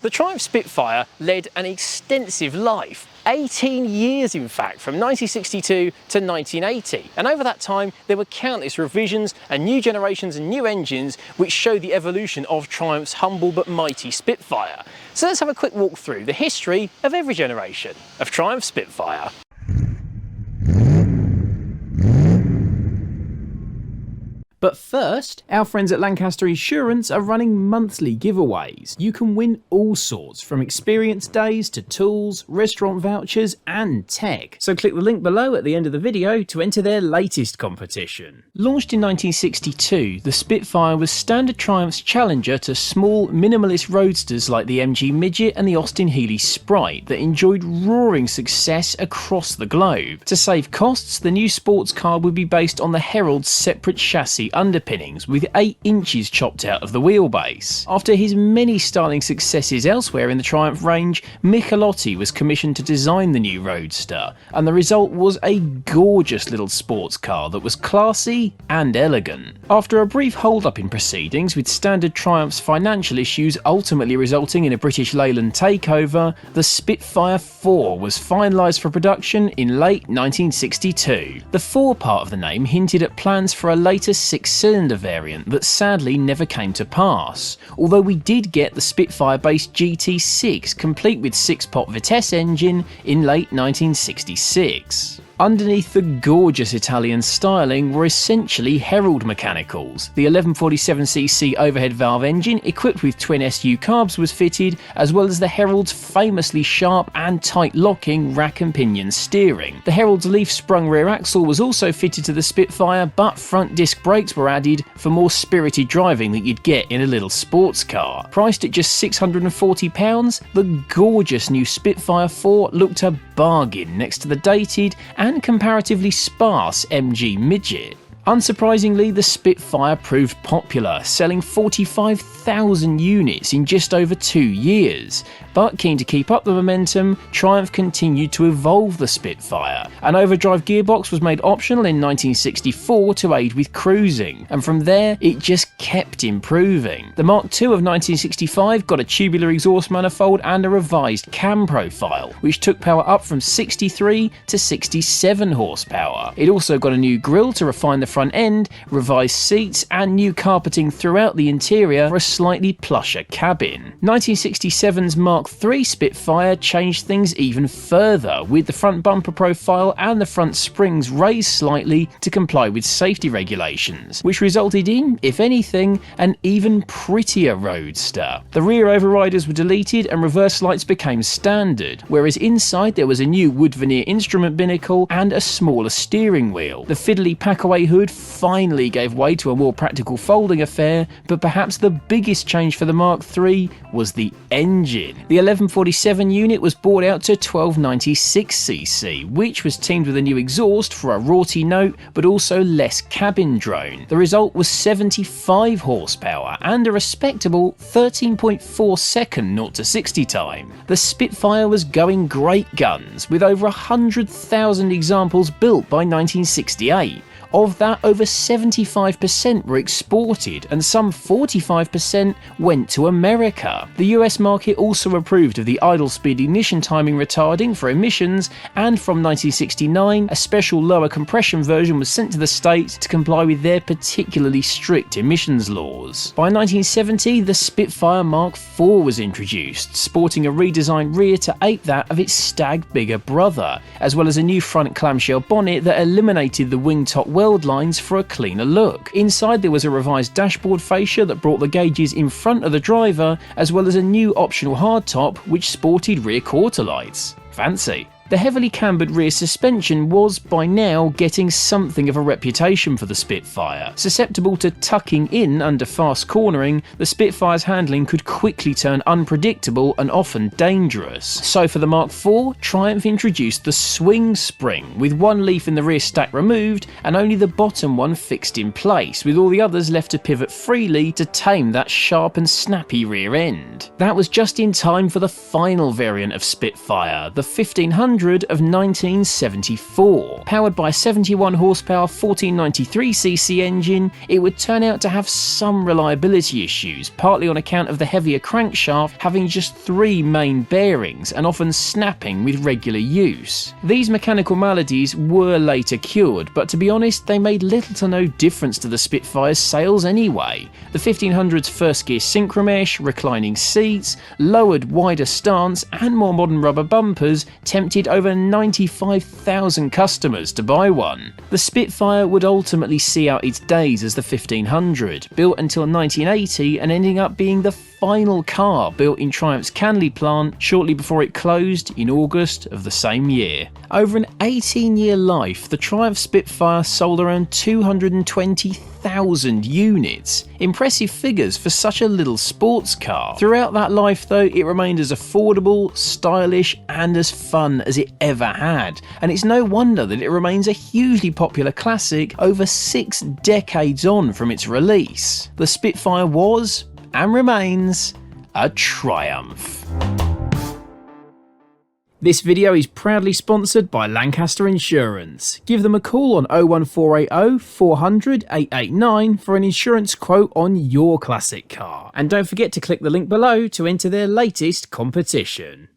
The Triumph Spitfire led an extensive life, 18 years in fact, from 1962 to 1980. And over that time, there were countless revisions and new generations and new engines which show the evolution of Triumph's humble but mighty Spitfire. So let's have a quick walk through the history of every generation of Triumph Spitfire. But first, our friends at Lancaster Insurance are running monthly giveaways. You can win all sorts, from experience days to tools, restaurant vouchers and tech. So click the link below at the end of the video to enter their latest competition. Launched in 1962, the Spitfire was standard Triumph's challenger to small, minimalist roadsters like the MG Midget and the Austin Healey Sprite that enjoyed roaring success across the globe. To save costs, the new sports car would be based on the Herald's separate chassis underpinnings with 8 inches chopped out of the wheelbase. After his many styling successes elsewhere in the Triumph range, Michelotti was commissioned to design the new Roadster, and the result was a gorgeous little sports car that was classy and elegant. After a brief hold-up in proceedings, with standard Triumph's financial issues ultimately resulting in a British Leyland takeover, the Spitfire 4 was finalised for production in late 1962. The 4 part of the name hinted at plans for a later 6-cylinder variant that sadly never came to pass, although we did get the Spitfire-based GT6 complete with 6-pot Vitesse engine in late 1966. Underneath the gorgeous Italian styling were essentially Herald mechanicals. The 1147cc overhead valve engine equipped with twin SU carbs was fitted, as well as the Herald's famously sharp and tight locking rack and pinion steering. The Herald's leaf-sprung rear axle was also fitted to the Spitfire, but front disc brakes were added for more spirited driving that you'd get in a little sports car. Priced at just £640, the gorgeous new Spitfire 4 looked a bargain next to the dated and comparatively sparse MG Midget. Unsurprisingly, the Spitfire proved popular, selling 45,000 units in just over 2 years. But keen to keep up the momentum, Triumph continued to evolve the Spitfire. An overdrive gearbox was made optional in 1964 to aid with cruising, and from there it just kept improving. The Mark II of 1965 got a tubular exhaust manifold and a revised cam profile, which took power up from 63 to 67 horsepower. It also got a new grille to refine the front end, revised seats and new carpeting throughout the interior for a slightly plusher cabin. 1967's Mark III Spitfire changed things even further, with the front bumper profile and the front springs raised slightly to comply with safety regulations, which resulted in, if anything, an even prettier Roadster. The rear overriders were deleted and reverse lights became standard, whereas inside there was a new wood veneer instrument binnacle and a smaller steering wheel. The fiddly packaway hood finally gave way to a more practical folding affair, but perhaps the biggest change for the Mark III was the engine. The 1147 unit was brought out to 1296cc, which was teamed with a new exhaust for a raughty note, but also less cabin drone. The result was 75 horsepower and a respectable 13.4 second 0 to 60 time. The Spitfire was going great guns, with over 100,000 examples built by 1968. Of that, over 75% were exported and some 45% went to America. The US market also approved of the idle speed ignition timing retarding for emissions, and from 1969 a special lower compression version was sent to the States to comply with their particularly strict emissions laws. By 1970 the Spitfire Mark IV was introduced, sporting a redesigned rear to ape that of its stag bigger brother, as well as a new front clamshell bonnet that eliminated the wingtop weld lines for a cleaner look. Inside there was a revised dashboard fascia that brought the gauges in front of the driver, as well as a new optional hardtop which sported rear quarter lights. Fancy. The heavily cambered rear suspension was, by now, getting something of a reputation for the Spitfire. Susceptible to tucking in under fast cornering, the Spitfire's handling could quickly turn unpredictable and often dangerous. So for the Mark IV, Triumph introduced the swing spring, with one leaf in the rear stack removed and only the bottom one fixed in place, with all the others left to pivot freely to tame that sharp and snappy rear end. That was just in time for the final variant of Spitfire, the 1500 1500 of 1974. Powered by a 71 horsepower 1493cc engine, it would turn out to have some reliability issues, partly on account of the heavier crankshaft having just 3 main bearings and often snapping with regular use. These mechanical maladies were later cured, but to be honest, they made little to no difference to the Spitfire's sales anyway. The 1500's first gear synchromesh, reclining seats, lowered wider stance and more modern rubber bumpers tempted over 95,000 customers to buy one. The Spitfire would ultimately see out its days as the 1500, built until 1980 and ending up being the final car built in Triumph's Canley plant shortly before it closed in August of the same year. Over an 18-year life, the Triumph Spitfire sold around 220,000 units. Impressive figures for such a little sports car. Throughout that life though, it remained as affordable, stylish and as fun as it ever had, and it's no wonder that it remains a hugely popular classic over 6 decades on from its release. The Spitfire was, and remains, a triumph. This video is proudly sponsored by Lancaster Insurance. Give them a call on 01480 400 889 for an insurance quote on your classic car. And don't forget to click the link below to enter their latest competition.